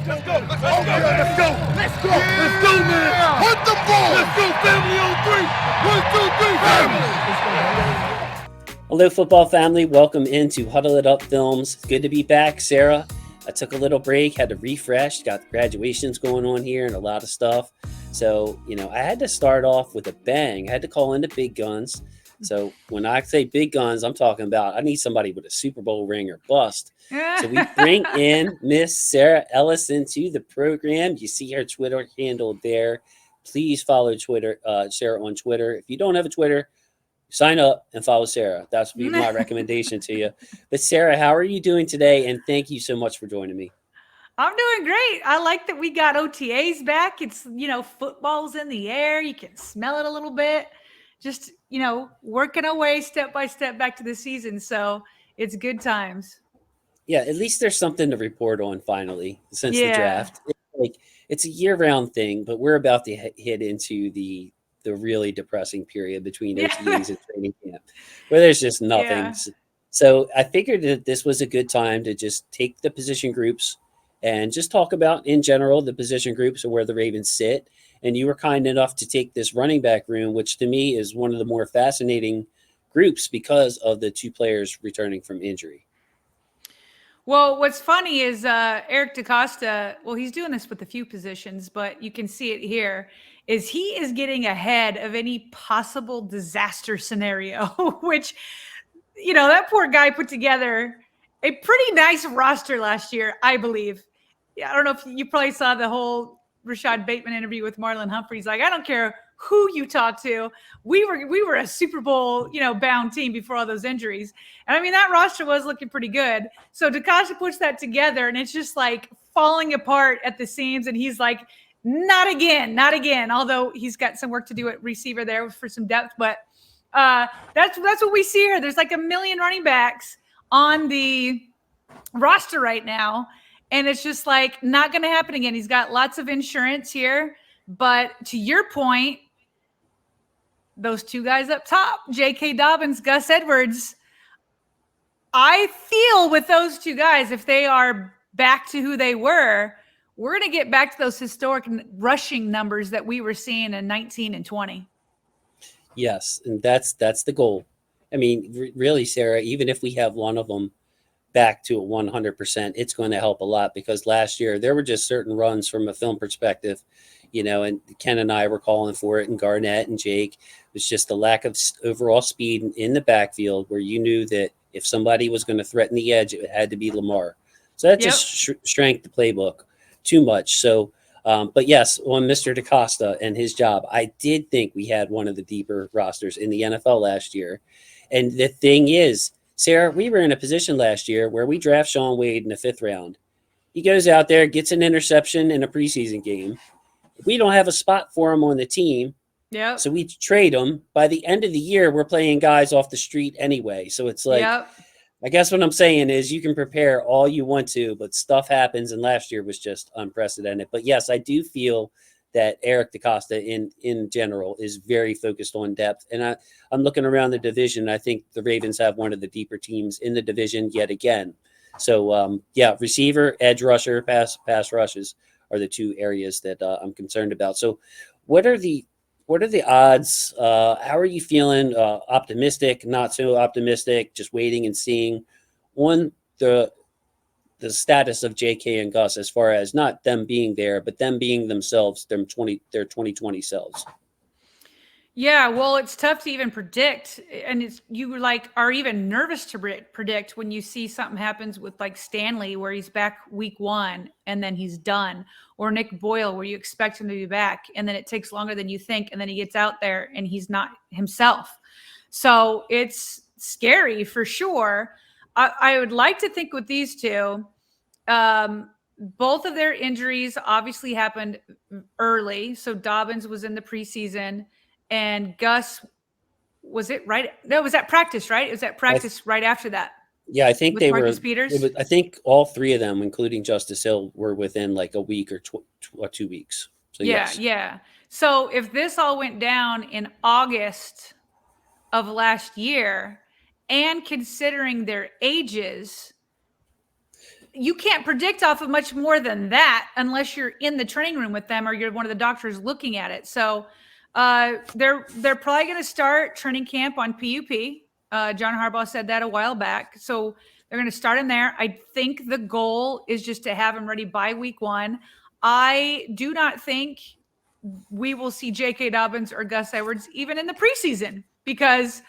Let's go. Let's go. Let's go. Let's go, man. Hunt the ball. Let's go, family on 3. 1, 2, 3, family. Hello, football family. Welcome into Huddle It Up Films. It's good to be back, Sarah. I took a little break, had to refresh, got graduations going on here and a lot of stuff. So, I had to start off with a bang. I had to call in the big guns. So when I say big guns, I'm talking about I need somebody with a Super Bowl ring or bust. So we bring in Miss Sarah Ellison to the program. You see her Twitter handle there. Please follow Sarah on Twitter. If you don't have a Twitter, sign up and follow Sarah. That's be my recommendation to you. But Sarah, how are you doing today? And thank you so much for joining me. I'm doing great. I like that we got OTAs back. It's, football's in the air. You can smell it a little bit. Just, working our way step by step back to the season. So it's good times. Yeah, at least there's something to report on finally since the draft. It's a year-round thing, but we're about to hit into the really depressing period between OTAs and training camp, where there's just nothing. Yeah. So I figured that this was a good time to just take the position groups and just talk about, in general, the position groups and where the Ravens sit. And you were kind enough to take this running back room, which to me is one of the more fascinating groups because of the two players returning from injury. Well, what's funny is Eric DaCosta, he's doing this with a few positions, but you can see it here, is he is getting ahead of any possible disaster scenario, which, that poor guy put together a pretty nice roster last year, I believe. Yeah, I don't know if you probably saw the whole Rashad Bateman interview with Marlon Humphrey. He's like, I don't care who you talk to. We were a Super Bowl, bound team before all those injuries. And I mean, that roster was looking pretty good. So DaCosta puts that together and it's just like falling apart at the seams. And he's like, not again. Although he's got some work to do at receiver there for some depth. But that's what we see here. There's like a million running backs on the roster right now. And it's just like not going to happen again. He's got lots of insurance here. But to your point, those two guys up top, J.K. Dobbins, Gus Edwards, I feel with those two guys, if they are back to who they were, we're going to get back to those historic rushing numbers that we were seeing in 19 and 20. Yes, and that's the goal. I mean, really, Sarah, even if we have one of them back to 100%, it's going to help a lot because last year there were just certain runs from a film perspective, and Ken and I were calling for it, and Garnett and Jake. It was just the lack of overall speed in the backfield where you knew that if somebody was going to threaten the edge, it had to be Lamar. So that just shrank the playbook too much. So, but yes, on Mr. DaCosta and his job, I did think we had one of the deeper rosters in the NFL last year. And the thing is, Sarah, we were in a position last year where we draft Shaun Wade in the 5th round. He goes out there, gets an interception in a preseason game. We don't have a spot for him on the team. Yeah. So we trade him. By the end of the year, we're playing guys off the street anyway. So it's like, I guess what I'm saying is you can prepare all you want to, but stuff happens. And last year was just unprecedented. But yes, I do feel that Eric DaCosta in general is very focused on depth. And I'm looking around the division. I think the Ravens have one of the deeper teams in the division yet again. So, receiver, edge rusher, pass rushes are the two areas that I'm concerned about. So what are the odds? How are you feeling? Optimistic, not so optimistic, just waiting and seeing on the status of JK and Gus as far as not them being there, but them being themselves, their 2020 selves. Yeah, well, it's tough to even predict. And you are even nervous to predict when you see something happens with like Stanley, where he's back week 1 and then he's done, or Nick Boyle, where you expect him to be back and then it takes longer than you think. And then he gets out there and he's not himself. So it's scary for sure. I would like to think with these two, both of their injuries obviously happened early. So Dobbins was in the preseason. And Gus, was it right? No, it was at practice, right? It was at practice right after that. Yeah, I think they Marcus were. Peters? I think all three of them, including Justice Hill, were within like a week or 2 weeks. So yeah. So if this all went down in August of last year, and considering their ages, you can't predict off of much more than that unless you're in the training room with them or you're one of the doctors looking at it. So they're probably going to start training camp on PUP. John Harbaugh said that a while back. So they're going to start him there. I think the goal is just to have him ready by week 1. I do not think we will see J.K. Dobbins or Gus Edwards even in the preseason because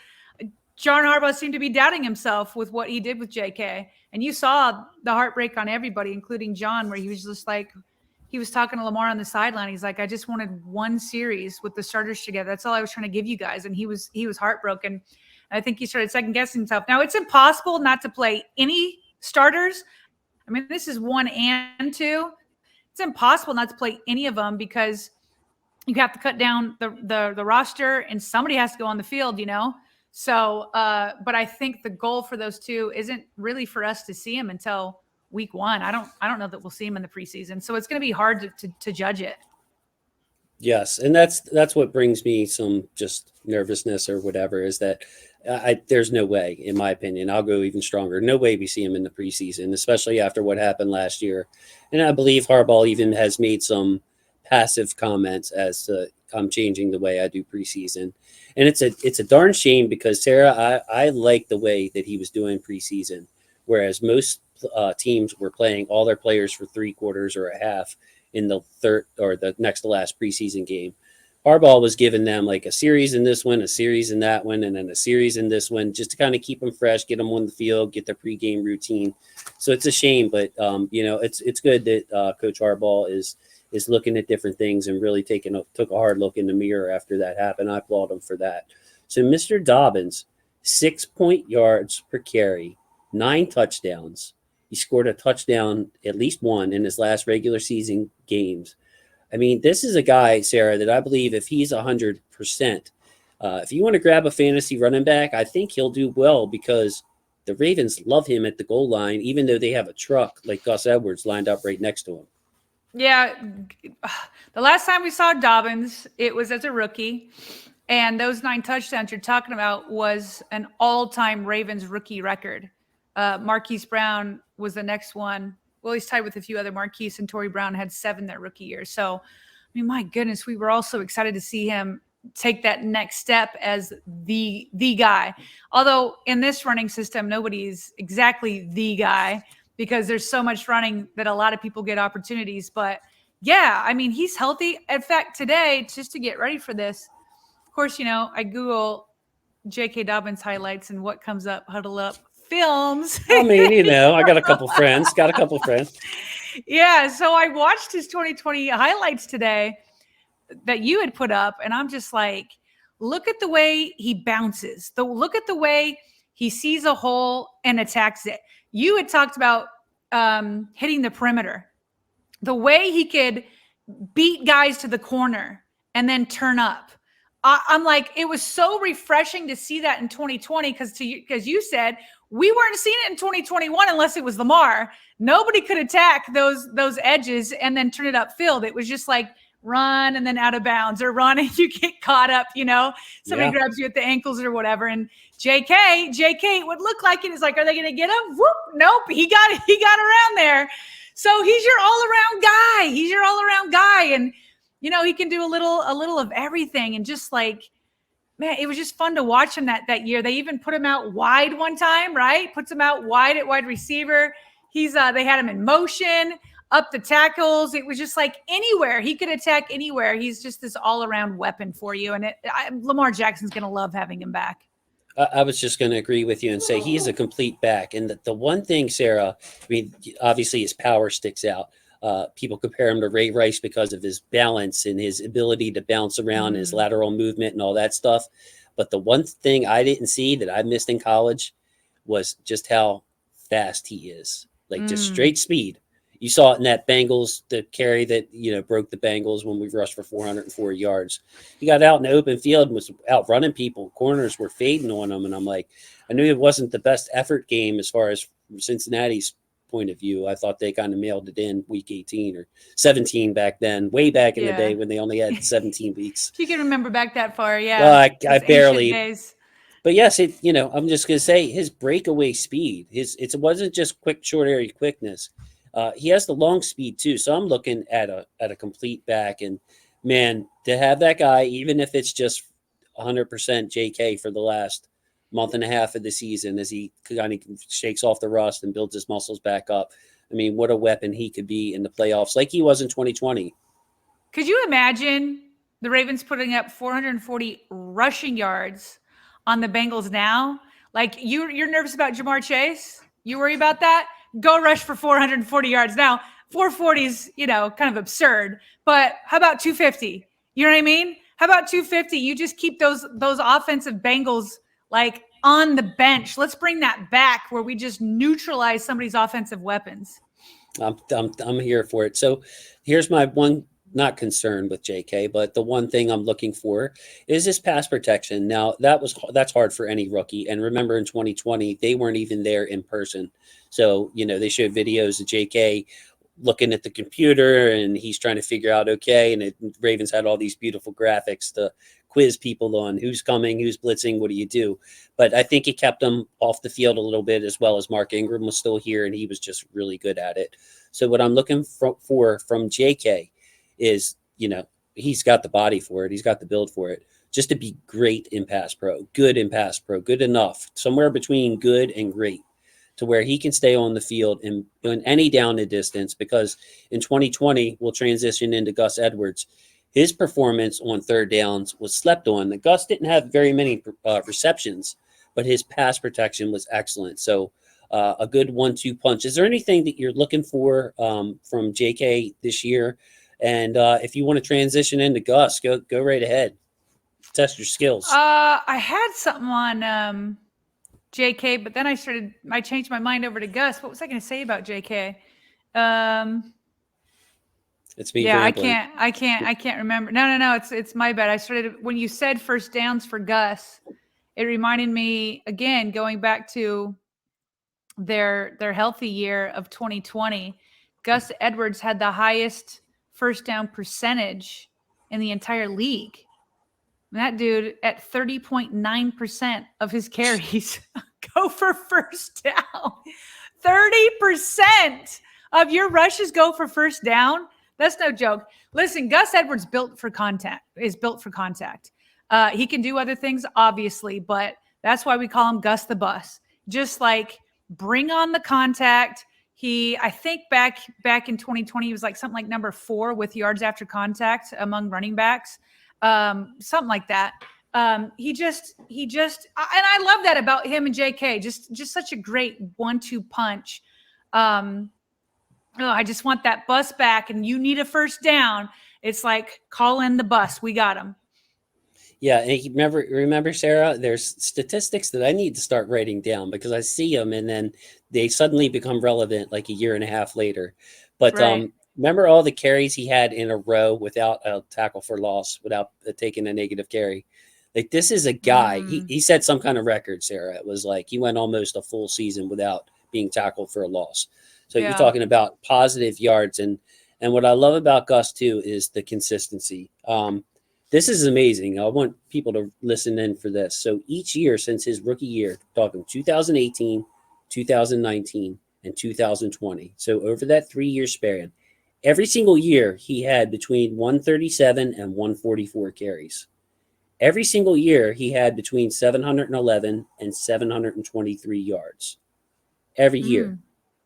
John Harbaugh seemed to be doubting himself with what he did with J.K. And you saw the heartbreak on everybody, including John, where he was just like, he was talking to Lamar on the sideline. He's like, I just wanted one series with the starters together. That's all I was trying to give you guys. And he was heartbroken. And I think he started second guessing himself. Now it's impossible not to play any starters. I mean, this is 1 and 2. It's impossible not to play any of them because you have to cut down the roster and somebody has to go on the field, you know? So, but I think the goal for those two isn't really for us to see him until week 1. I don't know that we'll see him in the preseason. So it's going to be hard to judge it. Yes. And that's what brings me some just nervousness or whatever is that there's no way, in my opinion, I'll go even stronger. No way we see him in the preseason, especially after what happened last year. And I believe Harbaugh even has made some passive comments as to I'm changing the way I do preseason. And it's a darn shame because Sarah, I like the way that he was doing preseason, whereas most teams were playing all their players for 3 quarters or a half in the third or the next to last preseason game. Harbaugh was giving them like a series in this one, a series in that one, and then a series in this one, just to kind of keep them fresh, get them on the field, get their pregame routine. So it's a shame, but it's good that Coach Harbaugh is looking at different things and really took a hard look in the mirror after that happened. I applaud him for that. So Mr. Dobbins, 6 yards per carry, 9 touchdowns. He scored a touchdown, at least one, in his last regular season games. I mean, this is a guy, Sarah, that I believe if he's 100%, if you want to grab a fantasy running back, I think he'll do well because the Ravens love him at the goal line, even though they have a truck like Gus Edwards lined up right next to him. Yeah. The last time we saw Dobbins, it was as a rookie. And those 9 touchdowns you're talking about was an all-time Ravens rookie record. Marquise Brown was the next one. Well, he's tied with a few other. Marquise and Torrey Brown had 7 their rookie year. So, I mean, my goodness, we were all so excited to see him take that next step as the guy. Although in this running system, nobody's exactly the guy because there's so much running that a lot of people get opportunities. But yeah, I mean, he's healthy. In fact, today, just to get ready for this, of course, you know, I Google J.K. Dobbins highlights and what comes up, Huddle Up Films. I mean, you know, I got a couple friends. Yeah, so I watched his 2020 highlights today that you had put up, and I'm just like, look at the way he bounces. Look at the way he sees a hole and attacks it. You had talked about hitting the perimeter. The way he could beat guys to the corner and then turn up. I'm like, it was so refreshing to see that in 2020 because you said we weren't seeing it in 2021 unless it was Lamar. Nobody could attack those edges and then turn it upfield. It was just like run and then out of bounds or run and you get caught up, you know, somebody grabs you at the ankles or whatever. And JK would look like it is like, are they going to get him? Whoop. Nope. He got around there. So he's your all around guy. And, you know, he can do a little of everything. And just like, man, it was just fun to watch him that year. They even put him out wide one time, right? Puts him out wide at wide receiver. They had him in motion, up the tackles. It was just like anywhere. He could attack anywhere. He's just this all-around weapon for you. And Lamar Jackson's going to love having him back. I was just going to agree with you and say he's a complete back. And the one thing, Sarah, I mean, obviously his power sticks out. People compare him to Ray Rice because of his balance and his ability to bounce around, his lateral movement and all that stuff. But the one thing I didn't see that I missed in college was just how fast he is. Like just straight speed. You saw it in that Bengals, the carry that, you know, broke the Bengals when we rushed for 404 yards. He got out in the open field and was out running people. Corners were fading on him. And I'm like, I knew it wasn't the best effort game as far as Cincinnati's point of view. I thought they kind of mailed it in week 18 or 17 back then, way back in the day when they only had 17 weeks. If you can remember back that far, Well, I barely. But yes, I'm just going to say his breakaway speed, it wasn't just quick, short area quickness. He has the long speed too, so I'm looking at a complete back. And man, to have that guy, even if it's just 100% JK for the last month and a half of the season, as he kind of shakes off the rust and builds his muscles back up. I mean, what a weapon he could be in the playoffs, like he was in 2020. Could you imagine the Ravens putting up 440 rushing yards on the Bengals now? Like you're nervous about Jamar Chase? You worry about that? Go rush for 440 yards. Now, 440 is, kind of absurd, but how about 250? You know what I mean? How about 250? You just keep those offensive Bengals like on the bench. Let's bring that back where we just neutralize somebody's offensive weapons. I'm here for it. So here's my one, not concern with JK, but the one thing I'm looking for is his pass protection. Now that's hard for any rookie. And remember in 2020, they weren't even there in person. So, they showed videos of JK looking at the computer and he's trying to figure out, okay. And Ravens had all these beautiful graphics to quiz people on who's coming, who's blitzing, what do you do? But I think it kept him off the field a little bit, as well as Mark Ingram was still here and he was just really good at it. So what I'm looking for from JK is, he's got the body for it. He's got the build for it. Just to be great in pass pro, good in pass pro, good enough, somewhere between good and great, to where he can stay on the field in any down and distance. Because in 2020, we'll transition into Gus Edwards. His performance on third downs was slept on. The Gus didn't have very many receptions, but his pass protection was excellent. So a good 1-2 punch. Is there anything that you're looking for from JK this year? And if you want to transition into Gus, go right ahead. Test your skills. I had something on JK, but then I changed my mind over to Gus. What was I going to say about JK? It's me. Yeah, rambling. I can't remember. No. It's my bad. I started when you said first downs for Gus. It reminded me again, going back to their healthy year of 2020. Gus Edwards had the highest first down percentage in the entire league. And that dude at 30.9% of his carries go for first down. 30% of your rushes go for first down. That's no joke. Listen, Gus Edwards is built for contact. He can do other things, obviously, but that's why we call him Gus the Bus. Just like bring on the contact. I think back in 2020, he was like something like number 4 with yards after contact among running backs, something like that. He just, and I love that about him and JK. Just such a great 1-2 punch. I just want that bus back, and you need a first down. It's like, call in the bus. We got him. Yeah, and remember, Sarah, there's statistics that I need to start writing down because I see them and then they suddenly become relevant like a year and a half later. But right. Remember all the carries he had in a row without a tackle for loss, without taking a negative carry? Like, this is a guy, he set some kind of record, Sarah. It was like he went almost a full season without being tackled for a loss. So You're talking about positive yards. And what I love about Gus, too, is the consistency. This is amazing. I want people to listen in for this. So each year since his rookie year, talking 2018, 2019, and 2020. So over that 3-year span, every single year he had between 137 and 144 carries. Every single year he had between 711 and 723 yards. Every year.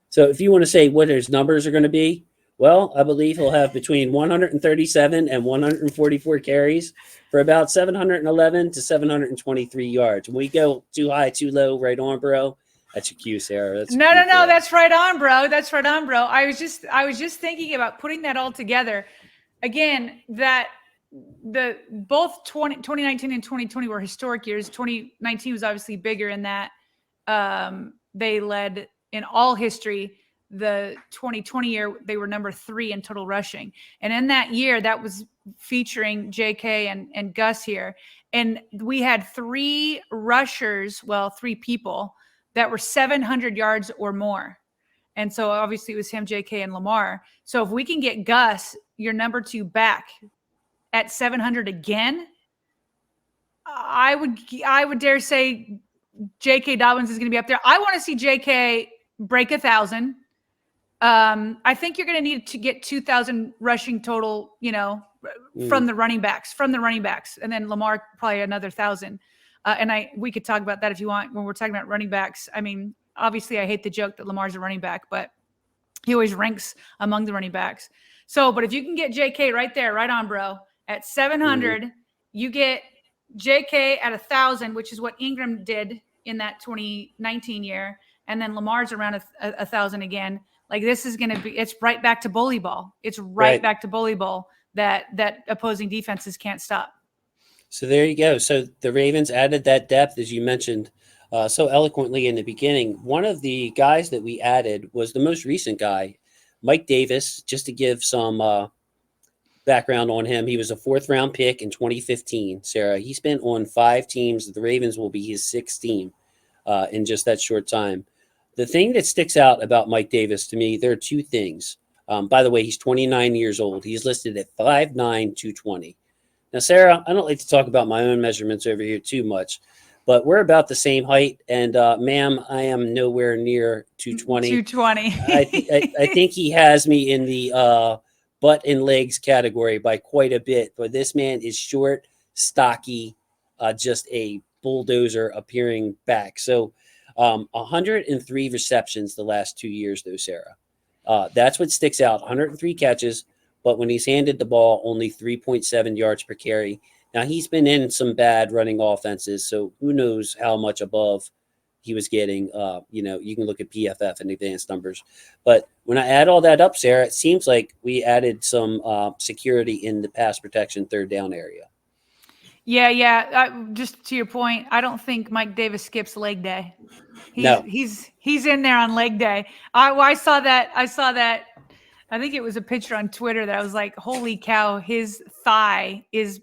So if you want to say what his numbers are going to be, well, I believe he'll have between 137 and 144 carries for about 711 to 723 yards. When we go too high, too low, right on, bro, that's your cue, Sarah. No. That's right on, bro. I was just thinking about putting that all together. Again, that both 2019 and 2020 were historic years. 2019 was obviously bigger in that they led in all history. The 2020 year, they were number 3 in total rushing. And in that year, that was featuring JK and Gus here. And we had 3 rushers, 3 people that were 700 yards or more. And so obviously it was him, JK, and Lamar. So if we can get Gus, your number 2, back at 700 again, I would dare say J.K. Dobbins is going to be up there. I want to see J.K. break 1,000. I think you're going to need to get 2,000 rushing total, from the running backs, and then Lamar probably another 1,000. And we could talk about that if you want when we're talking about running backs. I mean, obviously, I hate the joke that Lamar's a running back, but he always ranks among the running backs. So, but if you can get JK right there, right on, bro, at 700, you get JK at 1,000, which is what Ingram did in that 2019 year, and then Lamar's around 1,000 again. Like this is going to be, it's right back to bully ball. It's right back to bully ball that opposing defenses can't stop. So there you go. So the Ravens added that depth, as you mentioned so eloquently in the beginning. One of the guys that we added was the most recent guy, Mike Davis. Just to give some background on him, he was a 4th-round pick in 2015. Sarah, he's been on 5 teams. The Ravens will be his 6th team in just that short time. The thing that sticks out about Mike Davis to me, there are 2 things. By the way, he's 29 years old. He's listed at 5'9", 220. Now, Sarah, I don't like to talk about my own measurements over here too much, but we're about the same height. And, ma'am, I am nowhere near 220. 220. I think he has me in the butt and legs category by quite a bit. But this man is short, stocky, just a bulldozer appearing back. So 103 receptions the last 2 years, though, Sarah. That's what sticks out. 103 catches, but when he's handed the ball, only 3.7 yards per carry. Now, he's been in some bad running offenses, so who knows how much above he was getting. You can look at PFF and advanced numbers. But when I add all that up, Sarah, it seems like we added some security in the pass protection 3rd down area. Yeah. Just to your point, I don't think Mike Davis skips leg day. He's in there on leg day. I saw that. I think it was a picture on Twitter that I was like, holy cow, his thigh is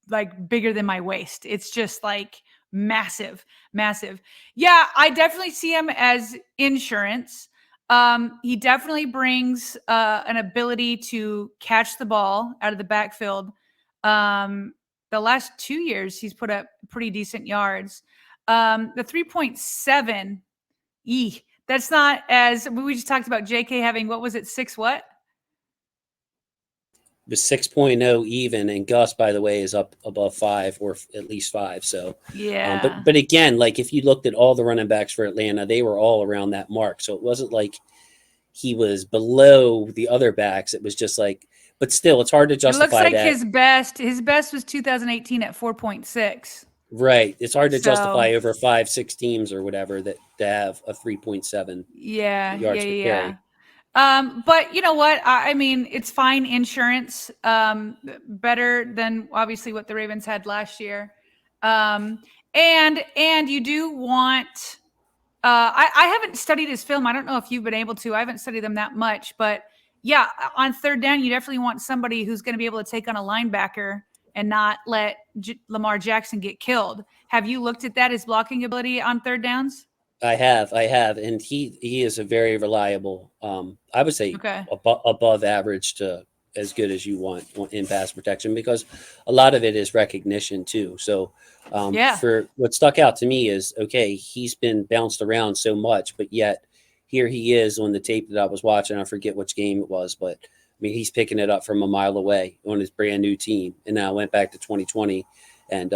like bigger than my waist. It's just like massive. Yeah, I definitely see him as insurance. He definitely brings an ability to catch the ball out of the backfield. The last 2 years, he's put up pretty decent yards. The 3.7, that's not as we just talked about JK having, what was it, 6 what? It was 6.0 even, and Gus, by the way, is up above 5 or at least 5. So yeah. But again, like if you looked at all the running backs for Atlanta, they were all around that mark. So it wasn't like he was below the other backs. It was just like, but still, it's hard to justify. It looks like that. his best was 2018 at 4.6. Right. It's hard to justify over 5-6 teams or whatever that to have a 3.7 yards per carry. But you know what? I mean, it's fine insurance, better than obviously what the Ravens had last year. And you do want, I haven't studied his film. I don't know if you've been able to. I haven't studied them that much, but yeah, on 3rd down, you definitely want somebody who's going to be able to take on a linebacker and not let Lamar Jackson get killed. Have you looked at that, his blocking ability on 3rd downs? I have, and he is a very reliable. I would say above average to as good as you want in pass protection, because a lot of it is recognition too. So for what stuck out to me is, okay, he's been bounced around so much, but yet here he is on the tape that I was watching. I forget which game it was, but I mean, he's picking it up from a mile away on his brand new team. And now I went back to 2020 and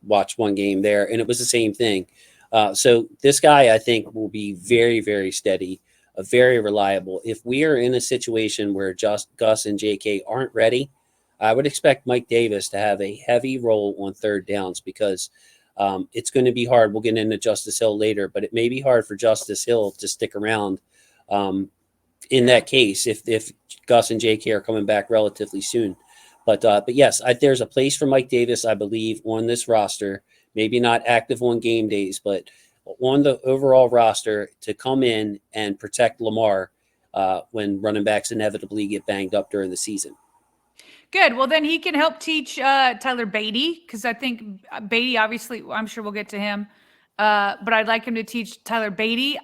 watched one game there, and it was the same thing. So this guy, I think, will be very, very steady, very reliable. If we are in a situation where just Gus and JK aren't ready, I would expect Mike Davis to have a heavy role on 3rd downs, because it's going to be hard. We'll get into Justice Hill later, but it may be hard for Justice Hill to stick around in that case if Gus and JK are coming back relatively soon. But yes, there's a place for Mike Davis, I believe, on this roster. Maybe not active on game days, but on the overall roster to come in and protect Lamar when running backs inevitably get banged up during the season. Good. Well, then he can help teach Tyler Beatty, because I think Beatty, obviously, I'm sure we'll get to him, but I'd like him to teach Tyler Beatty.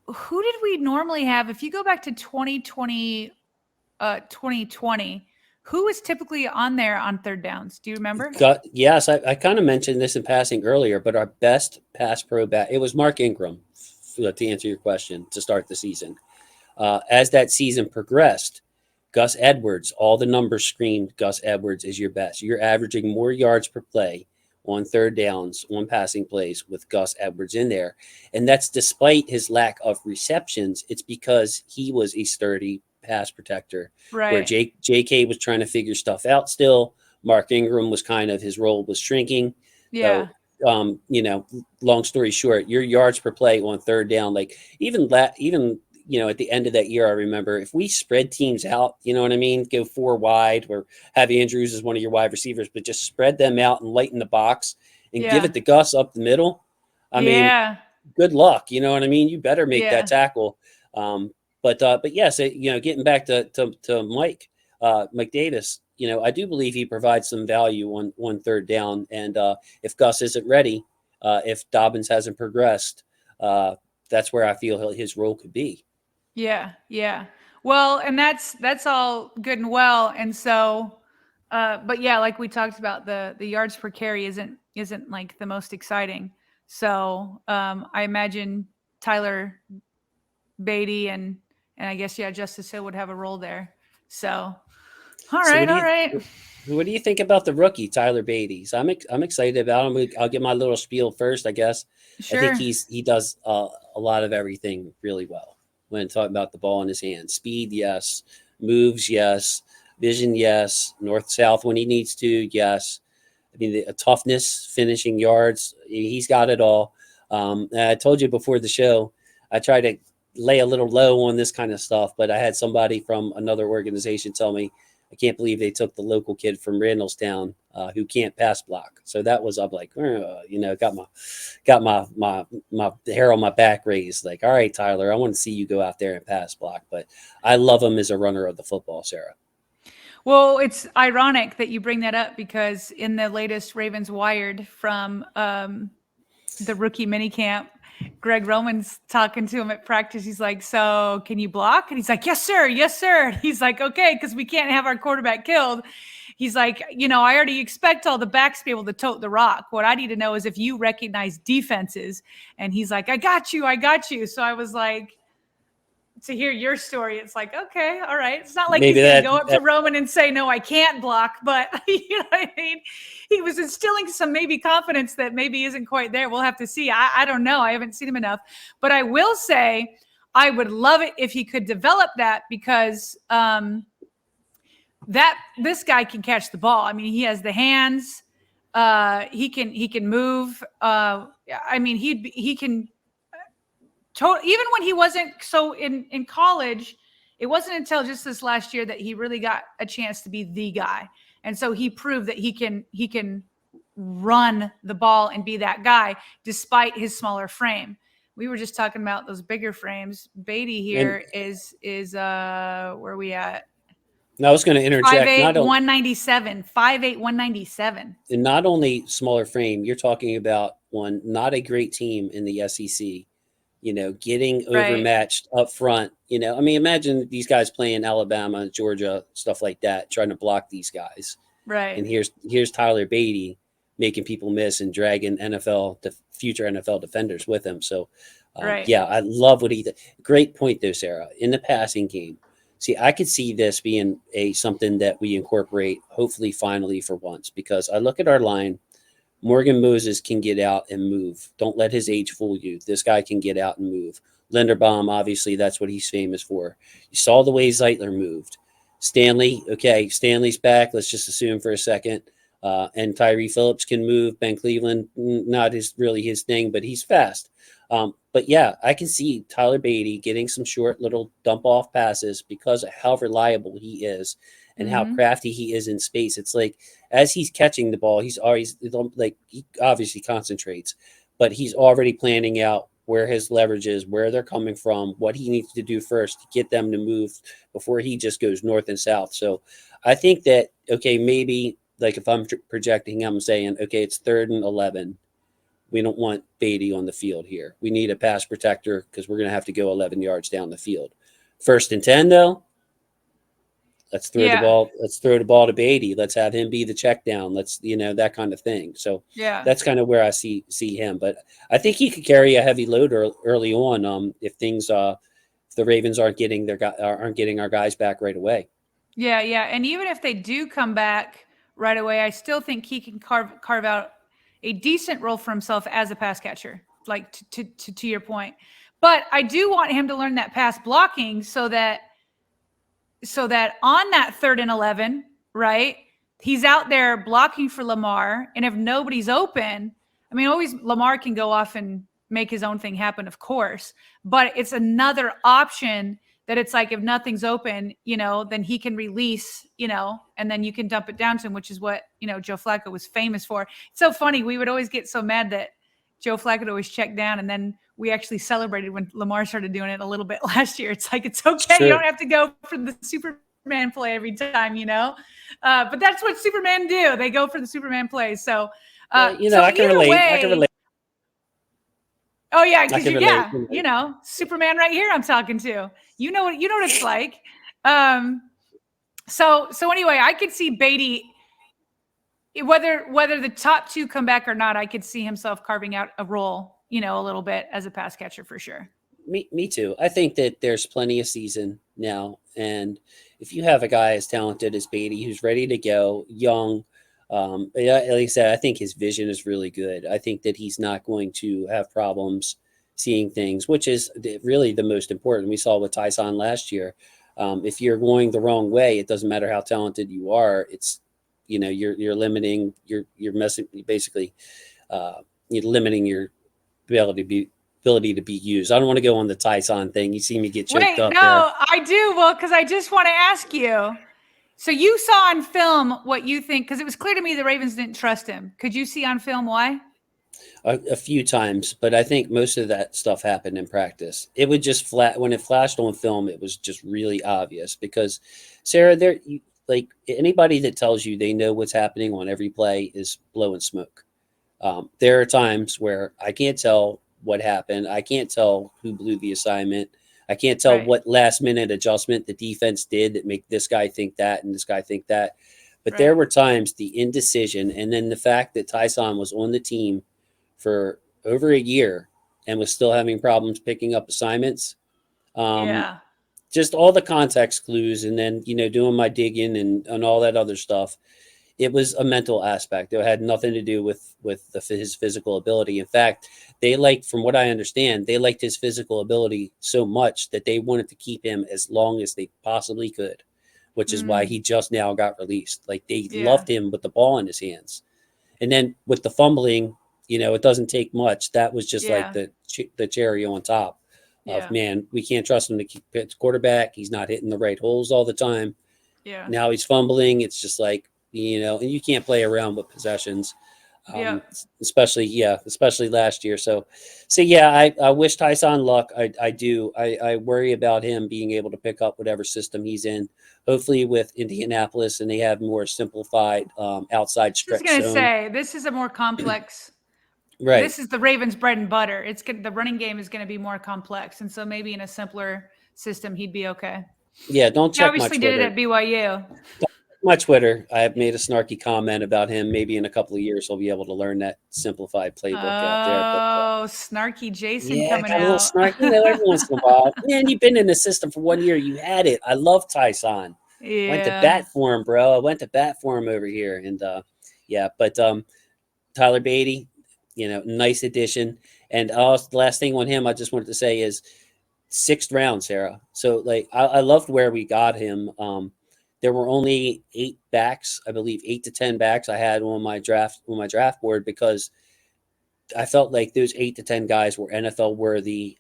Who did we normally have? If you go back to 2020, who was typically on there on 3rd downs? Do you remember? Yes, I kind of mentioned this in passing earlier, but our best pass pro back, it was Mark Ingram to answer your question to start the season. As that season progressed, Gus Edwards, all the numbers screamed Gus Edwards is your best. You're averaging more yards per play on third downs, on passing plays with Gus Edwards in there. And that's despite his lack of receptions. It's because he was a sturdy pass protector, where Right. JK was trying to figure stuff out still. Mark Ingram was kind of, his role was shrinking. Yeah. So, long story short, your yards per play on third down, like even at the end of that year, I remember if we spread teams out, you know what I mean? Go 4 wide or have Andrews as one of your wide receivers, but just spread them out and lighten the box and give Yeah. it to Gus up the middle. I mean, Yeah. good luck. You know what I mean? You better make Yeah. that tackle. But yes, getting back to Mike Davis, I do believe he provides some value on third down. And if Gus isn't ready, if Dobbins hasn't progressed, that's where I feel his role could be. Yeah, yeah. Well, and that's all good and well. And so, but yeah, like we talked about, the yards per carry isn't like the most exciting. So I imagine Tyler Beatty and I guess Justice Hill would have a role there. So, all So right, all right. what do you think about the rookie Tyler Beatty? So I'm excited about him. I'll get my little spiel first, I guess. Sure. I think he does a lot of everything really well when talking about the ball in his hands. Speed, yes. Moves, yes. Vision, yes. North-south when he needs to, yes. I mean, the toughness, finishing yards, he's got it all. And I told you before the show, I try to lay a little low on this kind of stuff, but I had somebody from another organization tell me, I can't believe they took the local kid from Randallstown who can't pass block. So that was, I'm like, got my hair on my back raised. Like, all right, Tyler, I want to see you go out there and pass block. But I love him as a runner of the football, Sarah. Well, it's ironic that you bring that up because in the latest Ravens Wired from the rookie minicamp, Greg Roman's talking to him at practice. He's like, so can you block? And he's like, yes, sir. Yes, sir. And he's like, okay, because we can't have our quarterback killed. He's like, I already expect all the backs to be able to tote the rock. What I need to know is if you recognize defenses. And he's like, I got you. So I was like, to hear your story, it's like, okay, all right. It's not like Maybe he's going to go up to Roman and say, no, I can't block. But you know what I mean? He was instilling some maybe confidence that maybe isn't quite there. We'll have to see. I don't know. I haven't seen him enough. But I will say I would love it if he could develop that because this guy can catch the ball. I mean, he has the hands. He can move. I mean, he can. Even when he wasn't in college, it wasn't until just this last year that he really got a chance to be the guy. And so he proved that he can run the ball and be that guy despite his smaller frame. We were just talking about those bigger frames. Beatty here is where are we at? Now I was going to interject. 5'8", 197. 5'8", 197. And not only smaller frame, you're talking about not a great team in the SEC. Getting overmatched up front. I mean, imagine these guys playing Alabama, Georgia, stuff like that, trying to block these guys. Right. And here's Tyler Beatty making people miss and dragging future NFL defenders with him. So, yeah, I love what he did. Great point, though, Sarah. In the passing game, see, I could see this being something that we incorporate, hopefully, finally, for once, because I look at our line. Morgan Moses can get out and move. Don't let his age fool you. This guy can get out and move. Linderbaum, obviously, that's what he's famous for. You saw the way Zeitler moved. Stanley's back. Let's just assume for a second. And Tyree Phillips can move. Ben Cleveland, not really his thing, but he's fast. But yeah, I can see Tyler Beatty getting some short little dump off passes because of how reliable he is and how crafty he is in space. It's like as he's catching the ball, he obviously concentrates, but he's already planning out where his leverage is, where they're coming from, what he needs to do first to get them to move before he just goes north and south. So I think that, maybe like if I'm projecting, I'm saying, it's 3rd and 11. We don't want Beatty on the field here. We need a pass protector because we're going to have to go 11 yards down the field. 1st and 10, though, Let's throw the ball. Let's throw the ball to Beatty. Let's have him be the check down. Let's, that kind of thing. So that's kind of where I see him. But I think he could carry a heavy load early on. If things, if the Ravens aren't getting our guys back right away. Yeah, and even if they do come back right away, I still think he can carve out a decent role for himself as a pass catcher. Like to your point, but I do want him to learn that pass blocking so that on that 3rd and 11, right, he's out there blocking for Lamar. And if nobody's open, I mean, always Lamar can go off and make his own thing happen, of course. But it's another option that it's like if nothing's open, then he can release, and then you can dump it down to him, which is what, Joe Flacco was famous for. It's so funny. We would always get so mad that Joe Flacco would always check down, and then we actually celebrated when Lamar started doing it a little bit last year. It's like, it's okay. You don't have to go for the Superman play every time, but that's what Superman do. They go for the Superman plays. So, I can relate. Oh yeah. Cause Superman right here I'm talking to, you know what it's like. So anyway, I could see Beatty, whether the top two come back or not, I could see himself carving out a role, a little bit as a pass catcher for sure. Me too. I think that there's plenty of season now. And if you have a guy as talented as Beatty, who's ready to go, young, like I said, I think his vision is really good. I think that he's not going to have problems seeing things, which is really the most important. We saw with Tyson last year. If you're going the wrong way, it doesn't matter how talented you are. It's, you're limiting, you're messing, basically, you're limiting your ability to be used. I don't want to go on the Tyson thing. You see me get choked up. No, there. I do. Well, because I just want to ask you. So you saw on film what you think, because it was clear to me the Ravens didn't trust him. Could you see on film why? A few times, but I think most of that stuff happened in practice. It would just when it flashed on film, it was just really obvious because, Sarah, like anybody that tells you they know what's happening on every play is blowing smoke. There are times where I can't tell what happened. I can't tell who blew the assignment. I can't tell what last minute adjustment the defense did that make this guy think that and this guy think that. But there were times the indecision, and then the fact that Tyson was on the team for over a year and was still having problems picking up assignments. Just all the context clues, and then, doing my digging and all that other stuff. It was a mental aspect. It had nothing to do with his physical ability. In fact, from what I understand, they liked his physical ability so much that they wanted to keep him as long as they possibly could, which is why he just now got released. Like they loved him with the ball in his hands. And then with the fumbling, it doesn't take much. That was just like the cherry on top of, man, we can't trust him to keep the quarterback. He's not hitting the right holes all the time. Yeah. Now he's fumbling. It's just like, and you can't play around with possessions, especially last year. So I wish Tyson luck. I do. I worry about him being able to pick up whatever system he's in. Hopefully with Indianapolis, and they have more simplified outside stretch. I was going to say, this is a more complex. Right. This is the Ravens' bread and butter. The running game is going to be more complex, and so maybe in a simpler system, he'd be okay. Yeah, don't check my Twitter. He obviously did it at BYU. My Twitter, I have made a snarky comment about him. Maybe in a couple of years, he'll be able to learn that simplified playbook out there. Oh, snarky Jason coming out. A little snarky, every once in a while. Man, you've been in the system for 1 year. You had it. I love Tyson. Yeah. Went to bat for him, bro. I went to bat for him over here. And but Tyler Beatty, nice addition. And the last thing on him I just wanted to say is 6th round, Sarah. So I loved where we got him. There were only 8 backs, I believe 8 to 10 backs I had on my draft board because I felt like those 8 to 10 guys were NFL worthy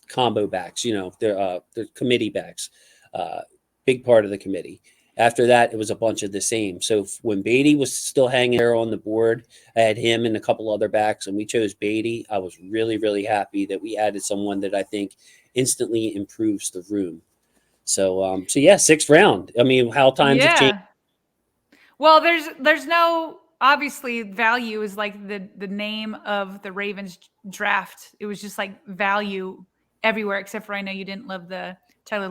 combo backs. They're committee backs, big part of the committee. After that, it was a bunch of the same. So when Beatty was still hanging there on the board, I had him and a couple other backs, and we chose Beatty. I was really, really happy that we added someone that I think instantly improves the room. So 6th round. I mean, how times have changed. Well, there's no, obviously value is like the name of the Ravens draft. It was just like value everywhere, except for I know you didn't love the Tyler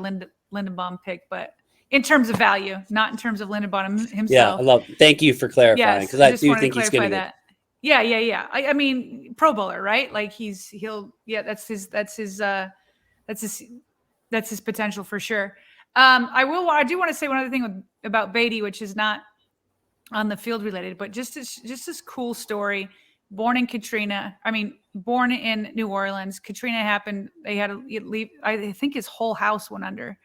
Lindenbaum pick, but in terms of value, not in terms of Lindenbaum Yeah, himself. thank you for clarifying, Yes, because I I just do wanted to think he's going clarify to that. Yeah. I mean, Pro Bowler, right? Like that's his potential for sure. I do want to say one other thing about Beatty, which is not on the field related, but just this cool story. Born in New Orleans. Katrina happened. They had to leave. I think his whole house went under.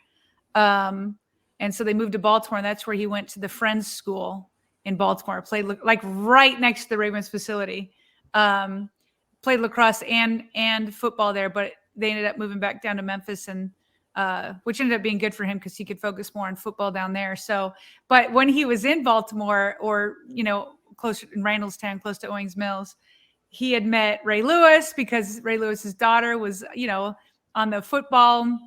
And so they moved to Baltimore, and that's where he went to the Friends School in Baltimore. Played like right next to the Ravens facility. Played lacrosse and football there, but they ended up moving back down to Memphis, and which ended up being good for him because he could focus more on football down there. So, but when he was in Baltimore, or close in Randallstown, close to Owings Mills, he had met Ray Lewis because Ray Lewis's daughter was on the football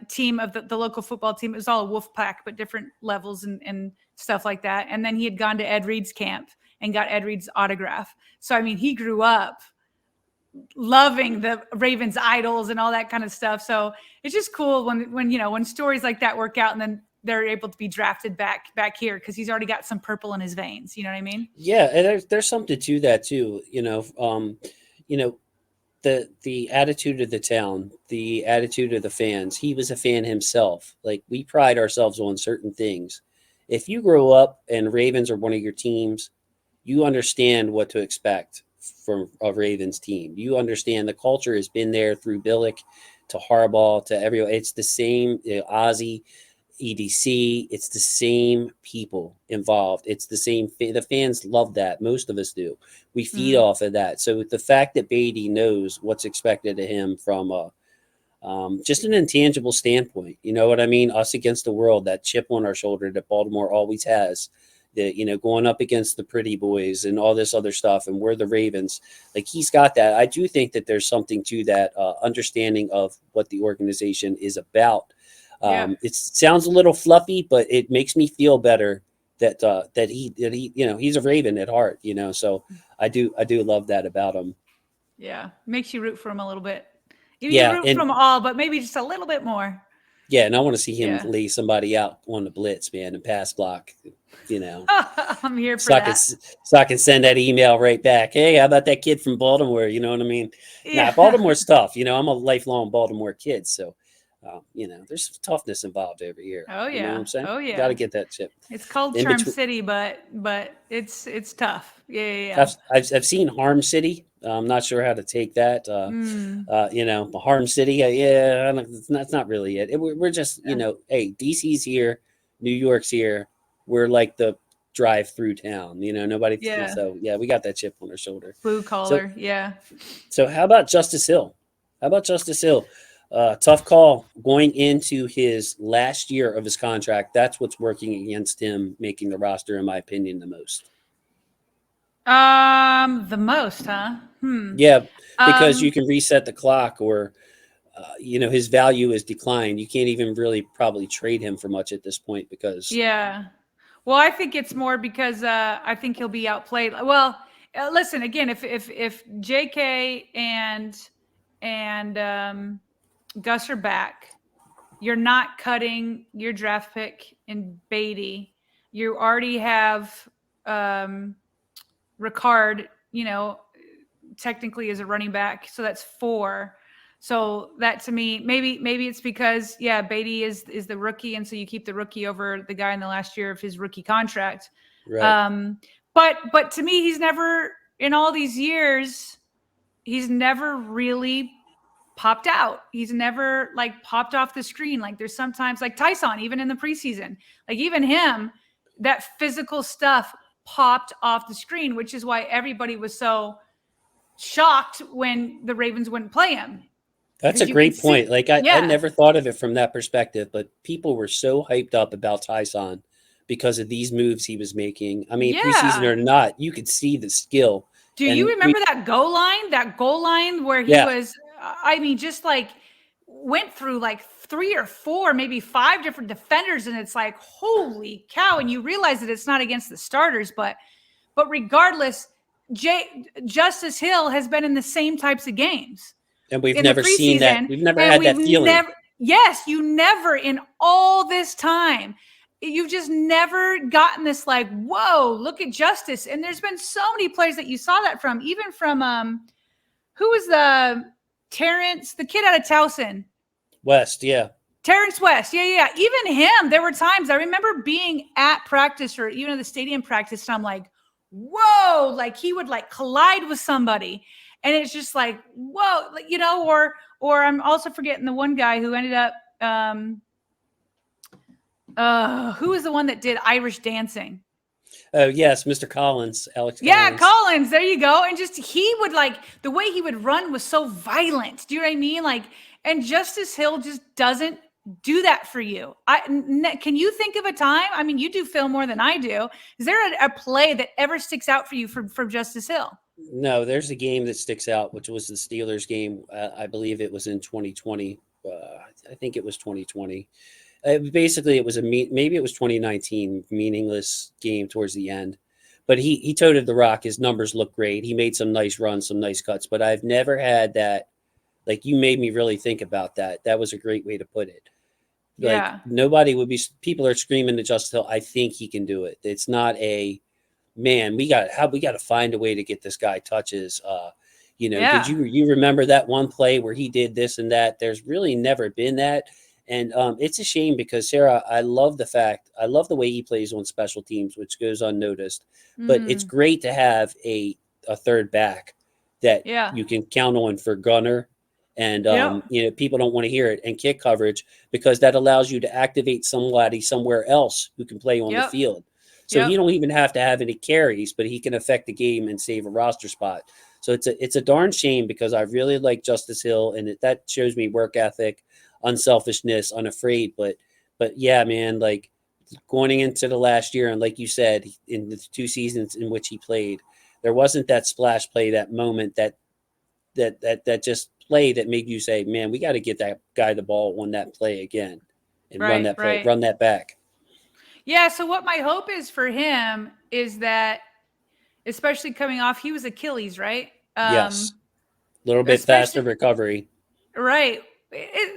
team of the local football team. It was all a wolf pack, but different levels and stuff like that. And then he had gone to Ed Reed's camp and got Ed Reed's autograph. So, I mean, he grew up loving the Ravens idols and all that kind of stuff. So it's just cool when stories like that work out, and then they're able to be drafted back here because he's already got some purple in his veins. You know what I mean? Yeah, and there's something to that too. The attitude of the town, the attitude of the fans. He was a fan himself. Like, we pride ourselves on certain things. If you grow up and Ravens are one of your teams, you understand what to expect from a Ravens team. You understand the culture has been there through Billick to Harbaugh to everyone. It's the same, Ozzie, EDC. It's the same people involved. It's the same. The fans love that. Most of us do. We feed off of that. So the fact that Beatty knows what's expected of him from just an intangible standpoint, you know what I mean? Us against the world, that chip on our shoulder that Baltimore always has. Going up against the pretty boys and all this other stuff, and we're the Ravens. Like, he's got that. I do think that there's something to that understanding of what the organization is about. It sounds a little fluffy, but it makes me feel better that he he's a Raven at heart. So I do love that about him. Yeah, makes you root for him a little bit. You root for them all, but maybe just a little bit more. Yeah, and I want to see him lay somebody out on the blitz, man, and pass block. I'm here for that. So I can send that email right back. Hey, how about that kid from Baltimore? You know what I mean? Yeah. Nah, Baltimore's tough. I'm a lifelong Baltimore kid, so there's toughness involved every year. Oh yeah, you know what I'm saying? Oh yeah, got to get that chip. It's called Charm City, but it's tough. Yeah. I've seen Harm City. I'm not sure how to take that. Harm City. That's not really it. We're just hey, DC's here, New York's here. We're like the drive-through town. Nobody. Yeah. So yeah, we got that chip on our shoulder. Blue collar. Yeah. So how about Justice Hill? Tough call going into his last year of his contract. That's what's working against him making the roster, in my opinion, the most. The most, huh? Yeah, because you can reset the clock, or his value is declined. You can't even really probably trade him for much at this point because. Yeah. Well, I think it's more because I think he'll be outplayed. Well, listen, again, if JK and Gus are back, you're not cutting your draft pick in Beatty. You already have Ricard, technically as a running back. So that's 4. So that, to me, maybe it's because Beatty is the rookie, and so you keep the rookie over the guy in the last year of his rookie contract. Right. But to me, he's never, in all these years, he's never really popped out. He's never popped off the screen. Like, there's sometimes Tyson, even in the preseason, even him, that physical stuff popped off the screen, which is why everybody was so shocked when the Ravens wouldn't play him. That's a great point. I never thought of it from that perspective, but people were so hyped up about Tyson because of these moves he was making. I mean, preseason or not, you could see the skill. Do you remember that goal line where he was, just went through 3 or 4, maybe 5 different defenders, and it's holy cow. And you realize that it's not against the starters, but regardless, Justice Hill has been in the same types of games. And we've never seen that. We've never had that feeling. yes, you never in all this time, you've just never gotten this like, whoa, look at Justice. And there's been so many players that you saw that from, even from who was Terrence, the kid out of Towson? West, yeah. Terrence West. Yeah. Even him, there were times I remember being at practice or even at the stadium practice, and I'm like, whoa, like he would like collide with somebody. And it's just like, whoa, you know, or I'm also forgetting the one guy who ended up, who was the one that did Irish dancing? Oh, yes, Mr. Collins, Alex Yeah, Collins. Collins. There you go. And just he would like the way he would run was so violent. Do you know what I mean? Like, and Justice Hill just doesn't do that for you. Can you think of a time? I mean, you do film more than I do. Is there a play that ever sticks out for you from Justice Hill? No, there's a game that sticks out, which was the Steelers game. I believe it was in 2020. I think it was 2020. Basically, it was maybe it was 2019, meaningless game towards the end. But he toted the rock. His numbers look great. He made some nice runs, some nice cuts. But I've never had that. Like, you made me really think about that. That was a great way to put it. Like, Yeah. nobody would be. People are screaming to Justice Hill. I think he can do it. It's not a man. We got to find a way to get this guy touches. Yeah. Did you remember that one play where he did this and that? There's really never been that. And it's a shame because, Sarah, I love the way he plays on special teams, which goes unnoticed. But it's great to have a third back that you can count on for gunner. And, people don't want to hear it, and kick coverage, because that allows you to activate somebody somewhere else who can play on the field. So he don't even have to have any carries, but he can affect the game and save a roster spot. So it's a darn shame, because I really like Justice Hill, and that shows me work ethic, unselfishness, unafraid. But yeah, man, like going into the last year, and like you said, in the 2 seasons in which he played, there wasn't that splash play, that moment, that just play that made you say, man, we got to get that guy the ball on that play again and run that play, run that back. Yeah. So what my hope is for him is that, especially coming off, he was Achilles, right? Yes. A little bit faster recovery. Right.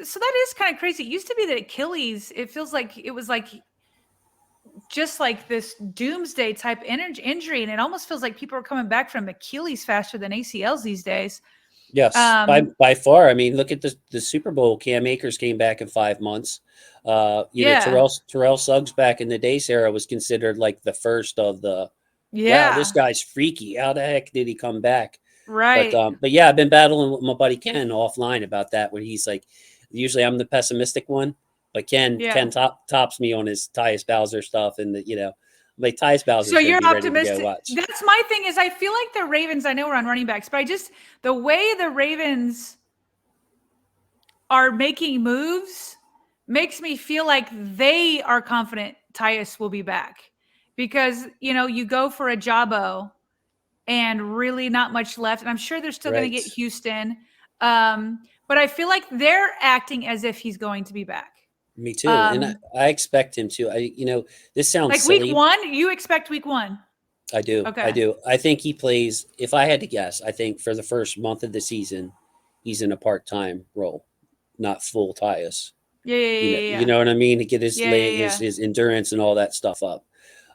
So that is kind of crazy. It used to be that Achilles, it feels like it was like just like this doomsday type injury. And it almost feels like people are coming back from Achilles faster than ACLs these days. Yes, by far. I mean, look at the Super Bowl. Cam Akers came back in 5 months. Terrell Suggs back in the day, Sarah, was considered like the first of the. Wow, this guy's freaky. How the heck did he come back? Right. But yeah, I've been battling with my buddy Ken offline about that. When he's like, usually I'm the pessimistic one, but Ken tops me on his Tyus Bowser stuff, and like Tyus Bowser. So you're optimistic. That's my thing. Is I feel like the Ravens. I know we're on running backs, but the way the Ravens are making moves makes me feel like they are confident Tyus will be back, because you go for a Jabo and really not much left, and I'm sure they're still going to get Houston, but I feel like they're acting as if he's going to be back. Me too, and I expect him to. This sounds like silly. Week 1. You expect Week 1? I do. Okay. I do. I think he plays. If I had to guess, I think for the first month of the season, he's in a part-time role, not full Tyus. Yeah. You know what I mean? To get his his endurance and all that stuff up.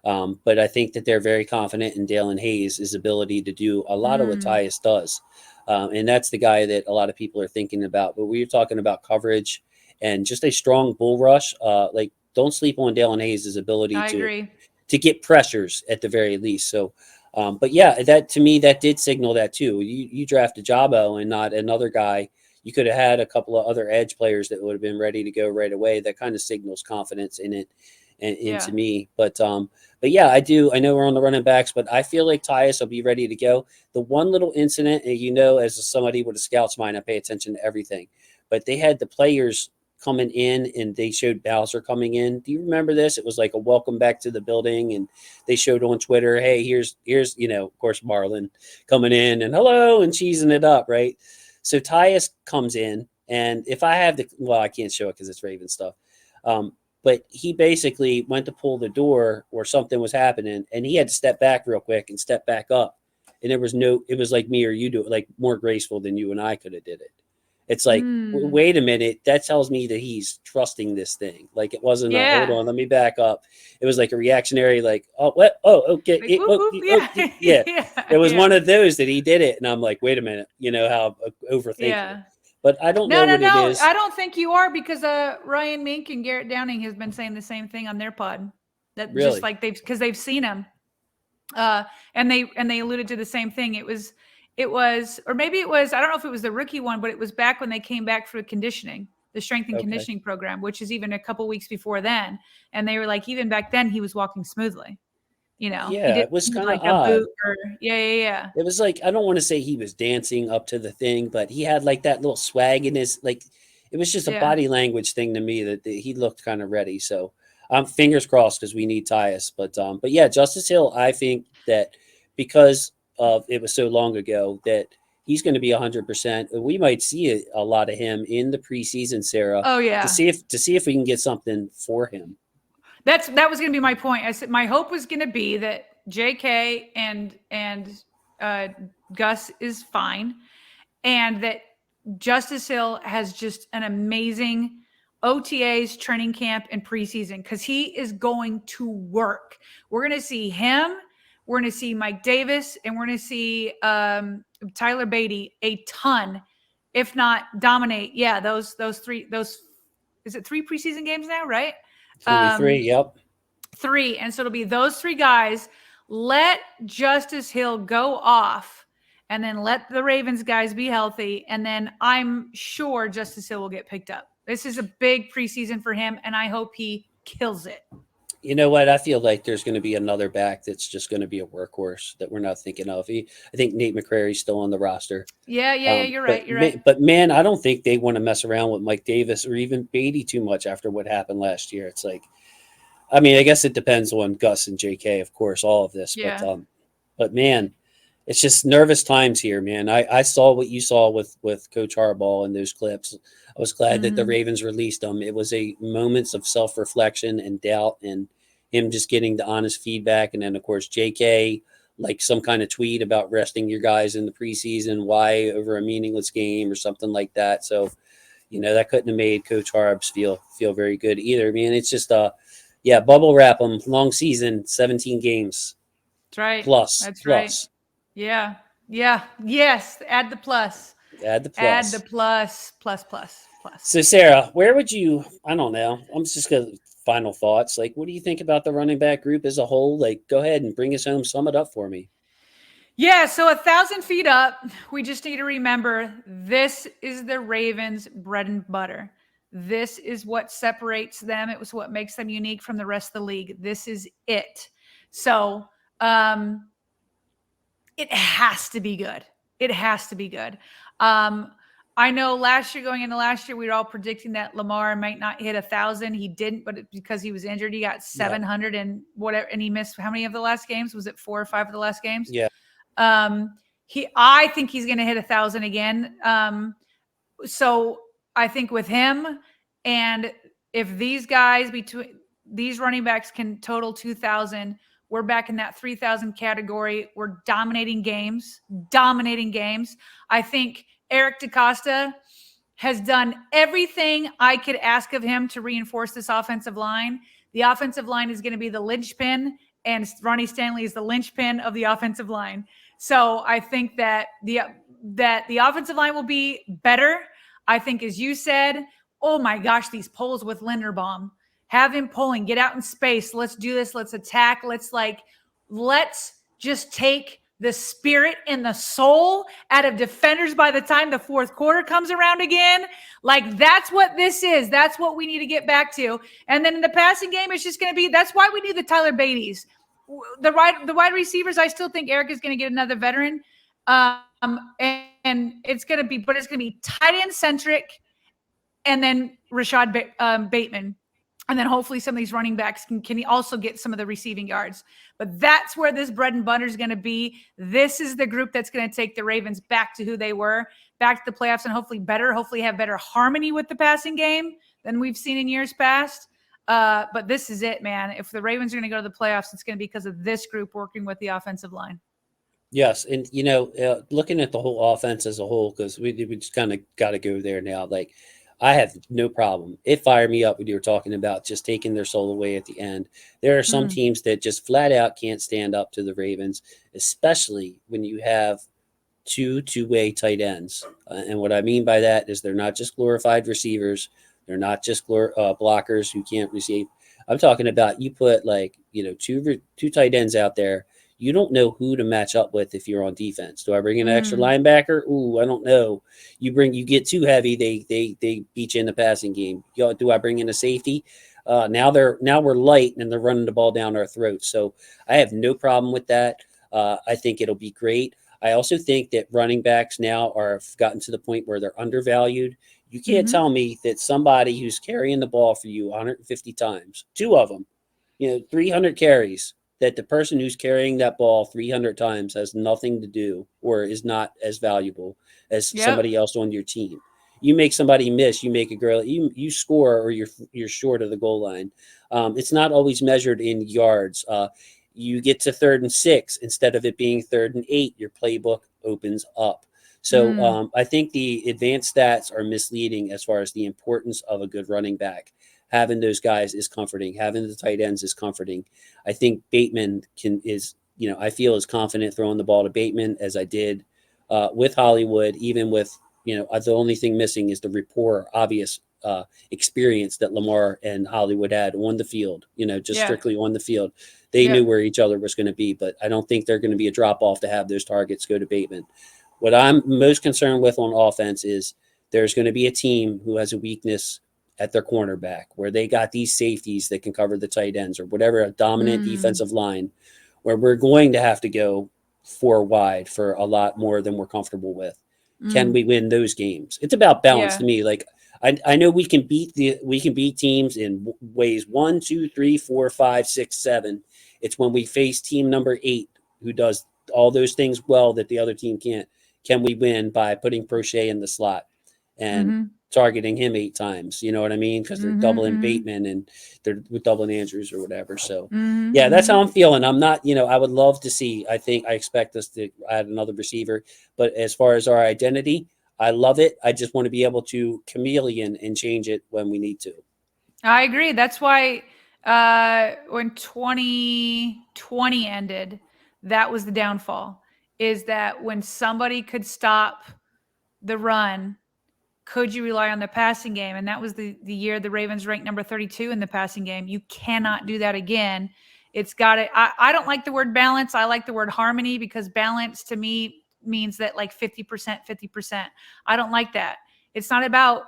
But I think that they're very confident in Dalen Hayes' his ability to do a lot of what Tyus does, and that's the guy that a lot of people are thinking about. But we were talking about coverage and just a strong bull rush. Like, don't sleep on Dalen Hayes' ability to get pressures at the very least. So, but yeah, that to me, that did signal that too. You drafted Jabo and not another guy. You could have had a couple of other edge players that would have been ready to go right away. That kind of signals confidence in it and into me. But yeah, I do. I know we're on the running backs, but I feel like Tyus will be ready to go. The one little incident, and as somebody with a scout's mind, I pay attention to everything. But they had the players coming in, and they showed Bowser coming in. Do you remember this? It was like a welcome back to the building, and they showed on Twitter, hey, here's of course, Marlon coming in and hello and cheesing it up, right? So Tyus comes in, and if I have I can't show it because it's Raven stuff. But he basically went to pull the door, or something was happening, and he had to step back real quick and step back up. And it was like me or you do it, like more graceful than you and I could have did it. It's like, Mm. wait a minute. That tells me that he's trusting this thing. Like it wasn't a hold Yeah. on, let me back up. It was like a reactionary, like, oh, what? Oh, okay. Like, whoop, whoop. Oh, Yeah. yeah. Yeah. It was Yeah. one of those that he did it. And I'm like, wait a minute, how overthinking it. Yeah. But I don't No, know no, what it no. is. I don't think you are because Ryan Mink and Garrett Downing has been saying the same thing on their pod. That just Really? like they've seen him. And they alluded to the same thing. Or maybe it was, I don't know if it was the rookie one, but it was back when they came back for conditioning, the strength and Okay. conditioning program, which is even a couple weeks before then. And they were like, even back then he was walking smoothly. He Yeah, didn't it was need kind of like a odd. boot or yeah. It was like, I don't want to say he was dancing up to the thing, but he had like that little swag in his, like, it was just a Yeah. body language thing to me that he looked kind of ready. So fingers crossed because we need Tyus. But yeah, Justice Hill, I think that because of it was so long ago that he's going to be 100%. We might see a lot of him in the preseason, Sarah, Oh to yeah. see if we can get something for him. That was going to be my point. I said my hope was going to be that JK and Gus is fine, and that Justice Hill has just an amazing OTAs, training camp, and preseason because he is going to work. We're going to see him. We're going to see Mike Davis, and we're going to see Tyler Beatty a ton, if not dominate. Yeah, those three. Is it 3 preseason games now? Right. It's going to be 3. Yep. 3. And so it'll be those 3 guys. Let Justice Hill go off and then let the Ravens guys be healthy. And then I'm sure Justice Hill will get picked up. This is a big preseason for him, and I hope he kills it. You know what? I feel like there's going to be another back that's just going to be a workhorse that we're not thinking of. I think Nate McCrary's still on the roster. Yeah, you're right. You're right. But man, I don't think they want to mess around with Mike Davis or even Beatty too much after what happened last year. It's like, I mean, I guess it depends on Gus and JK, of course, all of this. Yeah. But man, it's just nervous times here, man. I saw what you saw with Coach Harbaugh in those clips. I was glad that the Ravens released them. It was a moments of self-reflection and doubt and him just getting the honest feedback. And then, of course, JK, like some kind of tweet about resting your guys in the preseason, why over a meaningless game or something like that. So, that couldn't have made Coach Harbs feel very good either. I mean, it's just yeah, bubble wrap them. Long season, 17 games. That's right. Plus. That's right. Yeah. Yes. Add the plus. Add the plus. Plus. So, Sarah, where would you, I don't know, I'm just going to final thoughts. Like, what do you think about the running back group as a whole? Like, go ahead and bring us home. Sum it up for me. Yeah, so 1,000 feet up, we just need to remember this is the Ravens' bread and butter. This is what separates them. It was what makes them unique from the rest of the league. This is it. So it has to be good. It has to be good. I know going into last year, we were all predicting that Lamar might not hit 1,000. He didn't, but because he was injured, he got 700 and whatever, and he missed how many of the last games? Was it 4 or 5 of the last games? Yeah. I think he's going to hit 1,000 again. So I think with him, and if these guys between these running backs can total 2,000, we're back in that 3,000 category. We're dominating games. I think Eric DaCosta has done everything I could ask of him to reinforce this offensive line. The offensive line is going to be the linchpin, and Ronnie Stanley is the linchpin of the offensive line. So I think that the offensive line will be better. I think, as you said, oh my gosh, these pulls with Linderbaum. Have him pulling, get out in space. Let's do this. Let's attack. Let's just take the spirit and the soul out of defenders by the time the fourth quarter comes around again. Like, that's what this is. That's what we need to get back to. And then in the passing game, it's just going to be, that's why we need the Tyler Beatties. The wide receivers, I still think Eric is going to get another veteran. And it's going to be tight end centric. And then Rashad Bateman. And then hopefully some of these running backs can also get some of the receiving yards. But that's where this bread and butter is going to be. This is the group that's going to take the Ravens back to who they were, back to the playoffs, and hopefully have better harmony with the passing game than we've seen in years past. But this is it, man. If the Ravens are going to go to the playoffs, it's going to be because of this group working with the offensive line. Yes, and looking at the whole offense as a whole, because we just kind of got to go there now. Like, I have no problem. It fired me up when you were talking about just taking their soul away at the end. There are some Mm, teams that just flat out can't stand up to the Ravens, especially when you have two-way tight ends. And what I mean by that is they're not just glorified receivers. They're not just blockers who can't receive. I'm talking about you put like two tight ends out there. You don't know who to match up with if you're on defense. Do I bring in an extra mm, linebacker? Ooh, I don't know. You get too heavy, they beat you in the passing game. Do I bring in a safety? Now we're light and they're running the ball down our throats. So I have no problem with that. I think it'll be great. I also think that running backs now are gotten to the point where they're undervalued. You can't mm-hmm. tell me that somebody who's carrying the ball for you 150 times, two of them, 300 carries, that the person who's carrying that ball 300 times has nothing to do or is not as valuable as Yep. somebody else on your team. You make somebody miss, you make a girl, you score, or you're short of the goal line. It's not always measured in yards. You get to 3rd and 6 instead of it being 3rd and 8. Your playbook opens up. So Mm, I think the advanced stats are misleading as far as the importance of a good running back. Having those guys is comforting. Having the tight ends is comforting. I think Bateman I feel as confident throwing the ball to Bateman as I did with Hollywood, even with, the only thing missing is the rapport, obvious experience that Lamar and Hollywood had on the field, just yeah. strictly on the field. They knew Yep. where each other was going to be, but I don't think they're going to be a drop off to have those targets go to Bateman. What I'm most concerned with on offense is there's going to be a team who has a weakness at their cornerback, where they got these safeties that can cover the tight ends or whatever, a dominant Mm, defensive line, where we're going to have to go 4 wide for a lot more than we're comfortable with. Can mm, we win those games? It's about balance yeah. to me. Like, I know we can beat teams in ways 1, 2, 3, 4, 5, 6, 7. It's when we face team number 8 who does all those things well that the other team can't. Can we win by putting Prochet in the slot and Mm-hmm. targeting him 8 times? You know what I mean? Because they're Mm-hmm. doubling Mm-hmm. Bateman and they're doubling Andrews or whatever. So, Mm-hmm. yeah, that's Mm-hmm. how I'm feeling. I'm not, I would love to see. I expect us to add another receiver, but as far as our identity, I love it. I just want to be able to chameleon and change it when we need to. I agree. That's why when 2020 ended, that was the downfall. Is that when somebody could stop the run, could you rely on the passing game? And that was the year the Ravens ranked number 32 in the passing game. You cannot do that again. It's got to, I don't like the word balance. I like the word harmony, because balance to me means that like 50%, 50%. I don't like that. It's not about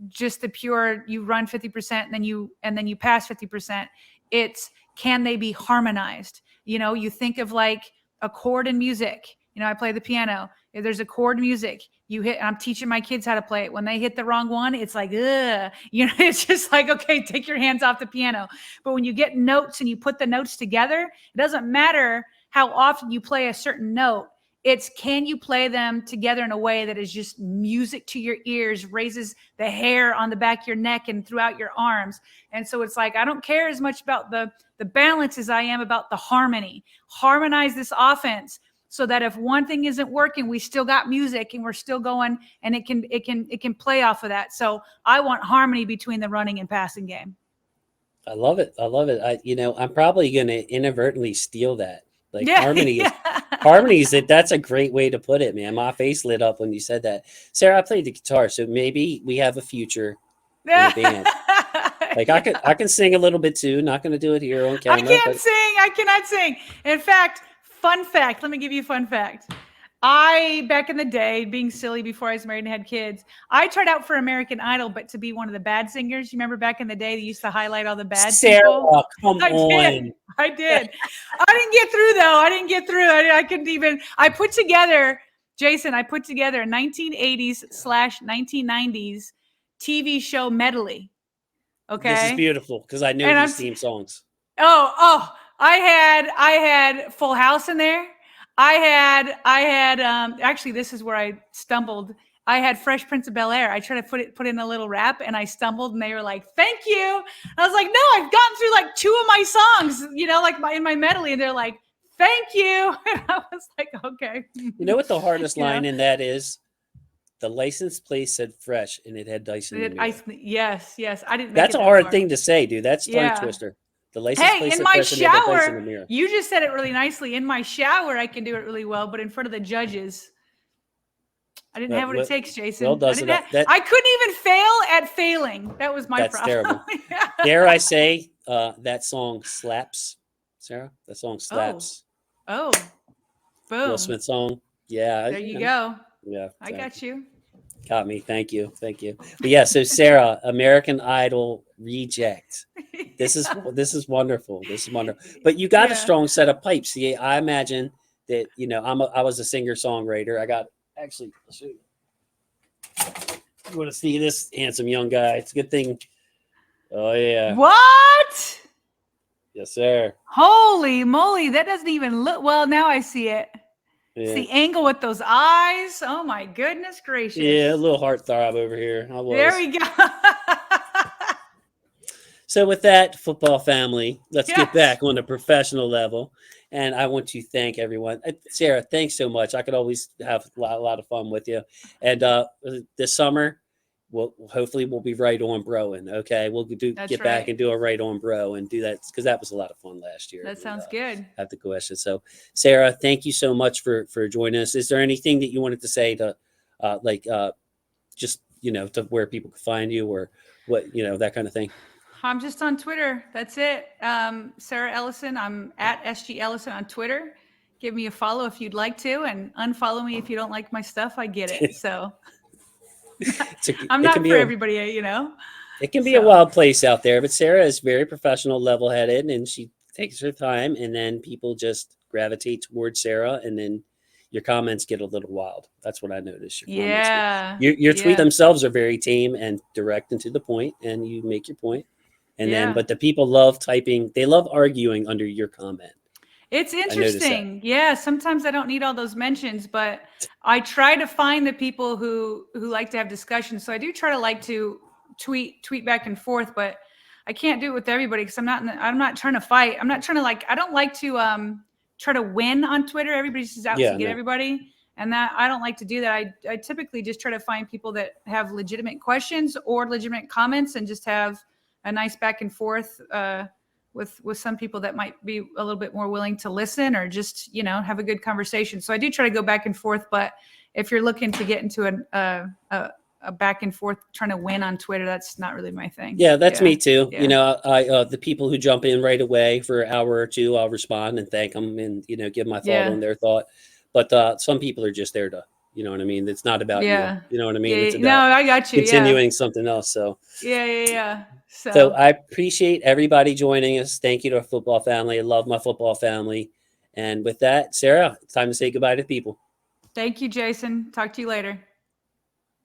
just the pure you run 50% and then you pass 50%. It's, can they be harmonized? You think of like a chord in music. I play the piano. If there's a chord music, you hit, I'm teaching my kids how to play it. When they hit the wrong one, it's like, ugh, it's just like, okay, take your hands off the piano. But when you get notes and you put the notes together, it doesn't matter how often you play a certain note. It's, can you play them together in a way that is just music to your ears, raises the hair on the back of your neck and throughout your arms. And so it's like, I don't care as much about the balance as I am about the harmony. Harmonize this offense so that if one thing isn't working, we still got music and we're still going, and it can play off of that. So I want harmony between the running and passing game. I love it. I love it. I'm probably going to inadvertently steal that. Like, Yeah. harmony is it. That's a great way to put it, man. My face lit up when you said that. Sarah, I played the guitar, so maybe we have a future in a band. Like, I can sing a little bit too. Not going to do it here on I camera, can't but sing. I cannot sing. In fact, fun fact, let me give you a fun fact. Back in the day, being silly before I was married and had kids, I tried out for American Idol, but to be one of the bad singers. You remember back in the day, they used to highlight all the bad Sarah, people? come I did. on. I did. I didn't get through, though. I didn't get through. I couldn't even, Jason, I put together a 1980s/1990s TV show medley. This is Okay. beautiful because I know And these theme songs. I had Full House in there. I had actually, this is where I stumbled. I had Fresh Prince of Bel-Air. I tried to put in a little rap and I stumbled and they were like, "Thank you." And I was like, "No, I've gotten through like 2 of my songs, like in my medley." And they're like, Thank you. And I was like, okay. You know what the hardest You know? line in that is? The license plate said fresh and it had dice in the mirror. Yes, I didn't make That's it a that hard far. thing to say, dude. That's tongue Yeah. twister. The license Hey, plate in said my fresh and it had dice in the shower, mirror. you just said it really nicely. In my shower, I can do it really well, but in front of the judges, I didn't have what it takes, Jason. Well, does I it? didn't have, I couldn't even fail at failing. That was my That's problem. terrible. Dare I say, that song slaps, Sarah? That song slaps. Oh, Will boom. Smith song. Yeah. There you go. Yeah. I got you. Got me. Thank you. Thank you. But yeah, so Sarah, American Idol reject. This is wonderful. This is wonderful. But you got a strong set of pipes. See, I imagine that, you know, I was a singer-songwriter. I got actually, I'll show you. You want to see this handsome young guy? It's a good thing. Oh yeah. What? Yes, sir. Holy moly. That doesn't even look well. Now I see it. Yeah. It's the angle with those eyes. Oh my goodness gracious. Yeah, a little heart throb over here. I was. There we go. So with that, football family, let's Yes. get back on the professional level. And I want to thank everyone. Sarah, thanks so much. I could always have a lot of fun with you. And this summer, hopefully we'll be right on broing. Okay, we'll get back and do a right on bro and do that because that was a lot of fun last year. That sounds good. Have the question. So, Sarah, thank you so much for joining us. Is there anything that you wanted to say to, just to where people can find you or what that kind of thing? I'm just on Twitter. That's it. Sarah Ellison. I'm at SG Ellison on Twitter. Give me a follow if you'd like to, and unfollow me if you don't like my stuff. I get it. So I'm not for everybody, It can be a wild place out there, but Sarah is very professional, level-headed, and she takes her time, and then people just gravitate towards Sarah, and then your comments get a little wild. That's what I noticed. Your tweet themselves are very tame and direct and to the point, and you make your point. And then, but the people love typing. They love arguing under your comment. It's interesting. Yeah. Sometimes I don't need all those mentions, but I try to find the people who like to have discussions. So I do try to tweet back and forth, but I can't do it with everybody because I'm not trying to fight. I'm not trying to I don't like to try to win on Twitter. Everybody's just out to get everybody. And that I don't like to do that. I typically just try to find people that have legitimate questions or legitimate comments and just have a nice back and forth with some people that might be a little bit more willing to listen or just, have a good conversation. So I do try to go back and forth, but if you're looking to get into a back and forth trying to win on Twitter, that's not really my thing. Yeah, that's me too. Yeah. I the people who jump in right away for an hour or two, I'll respond and thank them and, give my thought on their thought. But some people are just there to, you know what I mean? It's not about you. You know what I mean? It's about I got you. Continuing something else. So yeah. So I appreciate everybody joining us. Thank you to our football family. I love my football family. And with that, Sarah, it's time to say goodbye to people. Thank you, Jason. Talk to you later.